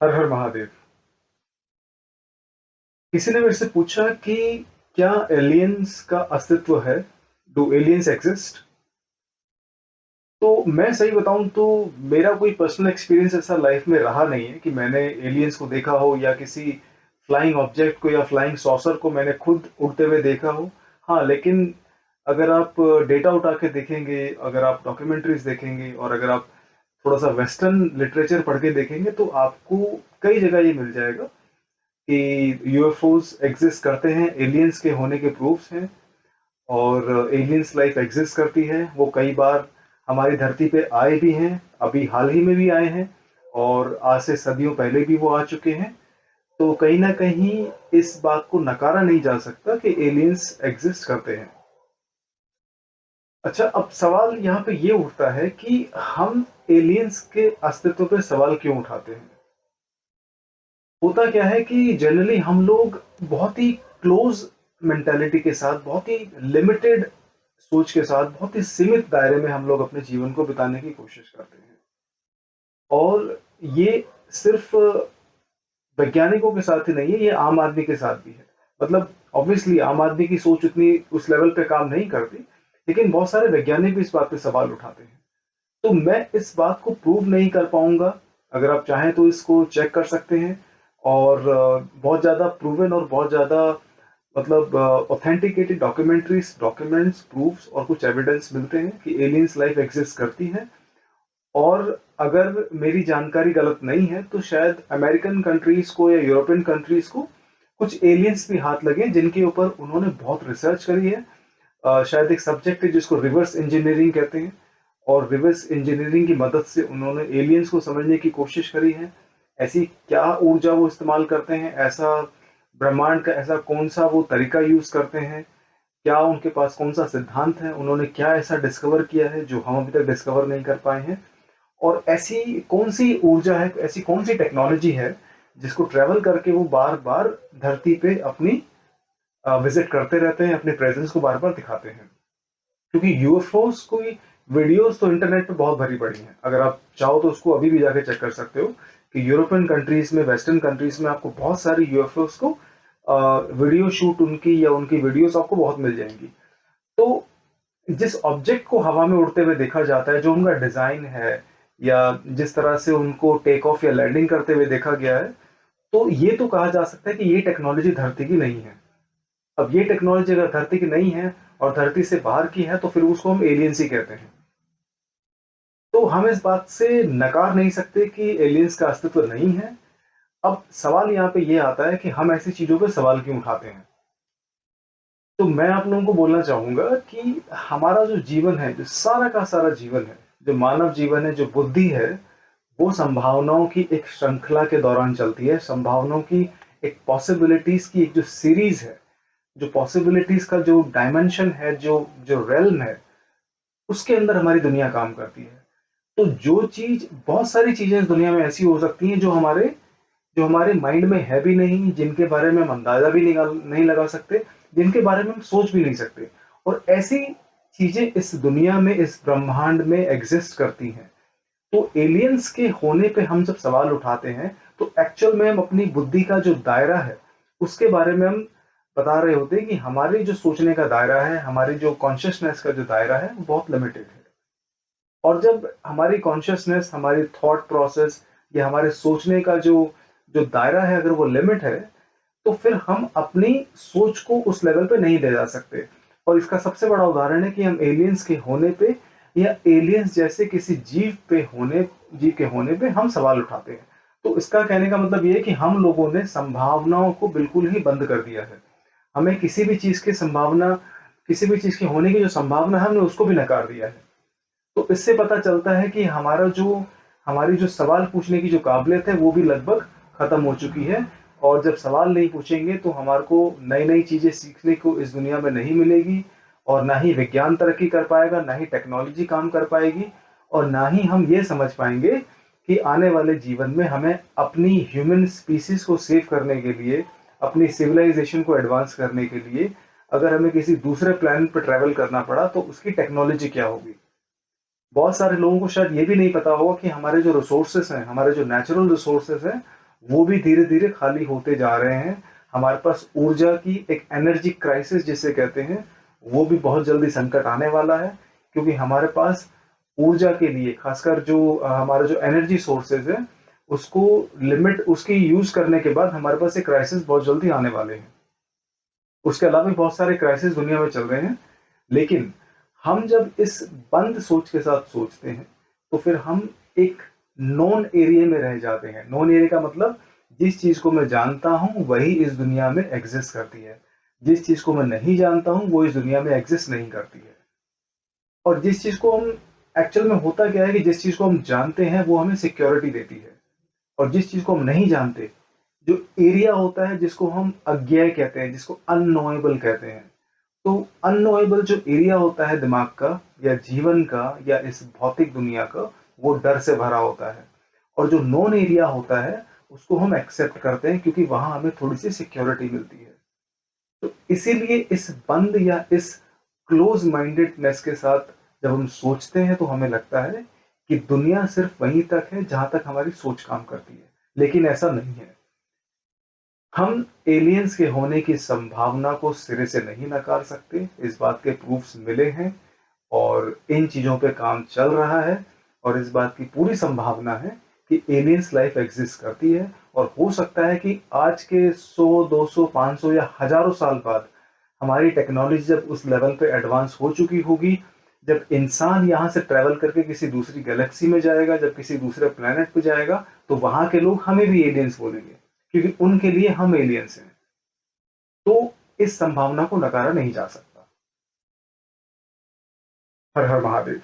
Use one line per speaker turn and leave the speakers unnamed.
हर हर महादेव। किसी ने मेरे से पूछा कि क्या एलियंस का अस्तित्व है? Do aliens exist? तो मैं सही बताऊं तो मेरा कोई पर्सनल एक्सपीरियंस ऐसा लाइफ में रहा नहीं है कि मैंने एलियंस को देखा हो या किसी फ्लाइंग ऑब्जेक्ट को या फ्लाइंग सॉसर को मैंने खुद उड़ते हुए देखा हो। हाँ, लेकिन अगर आप डेटा उठा के देखेंगे, अगर आप डॉक्यूमेंट्रीज देखेंगे और अगर आप थोड़ा सा वेस्टर्न लिटरेचर पढ़ के देखेंगे तो आपको कई जगह ये मिल जाएगा कि यूएफओस एग्जिस्ट करते हैं, एलियंस के होने के प्रूफ्स हैं और एलियंस लाइफ एग्जिस्ट करती है। वो कई बार हमारी धरती पे आए भी हैं, अभी हाल ही में भी आए हैं और आज से सदियों पहले भी वो आ चुके हैं। तो कहीं ना कहीं इस बात को नकारा नहीं जा सकता कि एलियंस एग्जिस्ट करते हैं। अच्छा, अब सवाल यहाँ पे ये उठता है कि हम एलियंस के अस्तित्व पे सवाल क्यों उठाते हैं। होता क्या है कि जनरली हम लोग बहुत ही क्लोज मेंटालिटी के साथ, बहुत ही लिमिटेड सोच के साथ, बहुत ही सीमित दायरे में हम लोग अपने जीवन को बिताने की कोशिश करते हैं। और ये सिर्फ वैज्ञानिकों के साथ ही नहीं है, ये आम आदमी के साथ भी है। मतलब ऑब्वियसली आम आदमी की सोच उतनी उस लेवल पे काम नहीं करती, लेकिन बहुत सारे वैज्ञानिक भी इस बात पे सवाल उठाते हैं। तो मैं इस बात को प्रूव नहीं कर पाऊंगा। अगर आप चाहें तो इसको चेक कर सकते हैं और बहुत ज़्यादा प्रूवन और बहुत ज़्यादा मतलब ऑथेंटिकेटेड डॉक्यूमेंट्स, प्रूफ्स और कुछ एविडेंस मिलते हैं कि एलियंस लाइफ एग्जिस्ट करती है। और अगर मेरी जानकारी गलत नहीं है तो शायद अमेरिकन कंट्रीज को या यूरोपियन कंट्रीज को कुछ एलियंस भी हाथ लगे जिनके ऊपर उन्होंने बहुत रिसर्च करी है। शायद एक सब्जेक्ट है जिसको रिवर्स इंजीनियरिंग कहते हैं और रिवर्स इंजीनियरिंग की मदद से उन्होंने एलियंस को समझने की कोशिश करी है। ऐसी क्या ऊर्जा वो इस्तेमाल करते हैं, ऐसा ब्रह्मांड का ऐसा कौन सा वो तरीका यूज करते हैं, क्या उनके पास कौन सा सिद्धांत है, उन्होंने क्या ऐसा डिस्कवर किया है जो हम अभी तक डिस्कवर नहीं कर पाए हैं। और ऐसी कौन सी ऊर्जा है, ऐसी कौन सी टेक्नोलॉजी है जिसको ट्रेवल करके वो बार बार धरती पे अपनी विजिट करते रहते हैं, अपने प्रेजेंस को बार बार दिखाते हैं। क्योंकि यूएफओस कोई वीडियोस तो इंटरनेट पे बहुत भरी पड़ी हैं, अगर आप चाहो तो उसको अभी भी जाके चेक कर सकते हो कि यूरोपियन कंट्रीज में, वेस्टर्न कंट्रीज में आपको बहुत सारी यूएफओस को वीडियो शूट उनकी या उनकी वीडियोस आपको बहुत मिल जाएंगी। तो जिस ऑब्जेक्ट को हवा में उड़ते हुए देखा जाता है, जो उनका डिजाइन है या जिस तरह से उनको टेक ऑफ या लैंडिंग करते हुए देखा गया है, तो ये तो कहा जा सकता है कि ये टेक्नोलॉजी धरती की नहीं है। अब ये टेक्नोलॉजी अगर धरती की नहीं है और धरती से बाहर की है तो फिर उसको हम एलियंस ही कहते हैं। तो हम इस बात से नकार नहीं सकते कि एलियंस का अस्तित्व नहीं है। अब सवाल यहाँ पे ये आता है कि हम ऐसी चीजों पे सवाल क्यों उठाते हैं। तो मैं आप लोगों को बोलना चाहूंगा कि हमारा जो जीवन है, जो सारा का सारा जीवन है, जो मानव जीवन है, जो बुद्धि है, वो संभावनाओं की एक श्रृंखला के दौरान चलती है। संभावनाओं की एक पॉसिबिलिटीज की एक जो सीरीज है, जो पॉसिबिलिटीज का जो डायमेंशन है, जो जो रेल्म है, उसके अंदर हमारी दुनिया काम करती है। तो जो चीज, बहुत सारी चीजें इस दुनिया में ऐसी हो सकती हैं जो हमारे माइंड में है भी नहीं, जिनके बारे में हम अंदाजा भी नहीं लगा सकते, जिनके बारे में हम सोच भी नहीं सकते। और ऐसी चीजें इस दुनिया में, इस ब्रह्मांड में एग्जिस्ट करती हैं। तो एलियंस के होने पे हम जब सवाल उठाते हैं तो एक्चुअल में हम अपनी बुद्धि का जो दायरा है उसके बारे में हम बता रहे होते हैं कि हमारी जो सोचने का दायरा है, हमारी जो कॉन्शियसनेस का जो दायरा है वो बहुत लिमिटेड है। और जब हमारी कॉन्शियसनेस, हमारी थॉट प्रोसेस या हमारे सोचने का जो जो दायरा है अगर वो लिमिट है, तो फिर हम अपनी सोच को उस लेवल पे नहीं ले जा सकते। और इसका सबसे बड़ा उदाहरण है कि हम एलियंस के होने पे या एलियंस जैसे किसी जीव के होने पे हम सवाल उठाते हैं। तो इसका कहने का मतलब ये है कि हम लोगों ने संभावनाओं को बिल्कुल ही बंद कर दिया है। हमें किसी भी चीज की संभावना, किसी भी चीज के होने की जो संभावना है, हमने उसको भी नकार दिया है। तो इससे पता चलता है कि हमारी जो सवाल पूछने की जो काबिलियत है वो भी लगभग खत्म हो चुकी है। और जब सवाल नहीं पूछेंगे तो हमारे को नई नई चीजें सीखने को इस दुनिया में नहीं मिलेगी और ना ही विज्ञान तरक्की कर पाएगा, ना ही टेक्नोलॉजी काम कर पाएगी और ना ही हम ये समझ पाएंगे कि आने वाले जीवन में हमें अपनी ह्यूमन स्पीसीज को सेव करने के लिए, अपनी सिविलाइजेशन को एडवांस करने के लिए अगर हमें किसी दूसरे प्लैनेट पर ट्रेवल करना पड़ा तो उसकी टेक्नोलॉजी क्या होगी। बहुत सारे लोगों को शायद ये भी नहीं पता होगा कि हमारे जो रिसोर्सेस हैं, हमारे जो नेचुरल रिसोर्सेस हैं, वो भी धीरे-धीरे खाली होते जा रहे हैं। हमारे पास ऊर्जा की एक एनर्जी क्राइसिस जिसे कहते हैं, वो भी बहुत जल्दी संकट आने वाला है, क्योंकि हमारे पास ऊर्जा के लिए खासकर जो हमारा जो एनर्जी सोर्सेज़ है, उसको लिमिट उसकी यूज़ करने के बाद हमारे पास एक क्राइसिस बहुत जल्दी आने वाले हैं। उसके अलावा भी बहुत सारे क्राइसिस दुनिया में चल रहे हैं, लेकिन हम जब इस बंद सोच के साथ सोचते हैं, तो फिर हम एक नोन एरिया में रह जाते हैं। नोन एरिया का मतलब जिस चीज़ को मैं जानता हूँ, वही इस दुनिया में एग्ज़िस्ट करती है। जिस चीज़ को मैं नहीं जानता हूँ, वो इस दुनिया में एग्ज़िस्ट नहीं करती है। और जिस चीज़ को हम एक्चुअल में होता क्या है कि जिस चीज़ को हम जानते हैं, वो हमें सिक्योरिटी देती है। और जिस चीज़ को हम नहीं जानते, जो एरिया होता है जिसको हम अज्ञेय कहते हैं, जिसको अननोएबल कहते हैं, तो अननोएबल जो एरिया होता है दिमाग का या जीवन का या इस भौतिक दुनिया का, वो डर से भरा होता है। और जो नोन एरिया होता है, उसको हम एक्सेप्ट करते हैं क्योंकि वहाँ हमें थोड़ी-सी सिक्योरिटी मिलती है। तो इसीलिए इस बंद या इस क्लोज़ माइंडेडनेस के साथ जब हम सोचते हैं, तो हमें लगता है कि दुनिया सिर्फ़ वहीं तक है जहाँ तक हमारी सोच काम करती है। लेकिन ऐसा नहीं है। हम एलियंस के होने की संभावना को सिरे से नहीं नकार सकते, इस बात के प्रूफ्स मिले हैं और इन चीज़ों पे काम चल रहा है और इस बात की पूरी संभावना है कि एलियंस लाइफ एग्ज़िस्ट करती है और हो सकता है कि आज के 100, 200, 500 या हज़ारों साल बाद हमारी टेक्नोलॉजी जब उस लेवल पे एडवांस हो चुकी होगी, जब इंसान यहाँ से ट्रैवल करके किसी दूसरी गैलेक्सी में जाएगा, जब किसी दूसरे प्लैनेट पे जाएगा, तो वहाँ के लोग हमें भी एलियंस बोलेंगे, क्योंकि उनके लिए हम एलियंस हैं। तो इस संभावना को नकारा नहीं जा सकता। हर हर महादेव।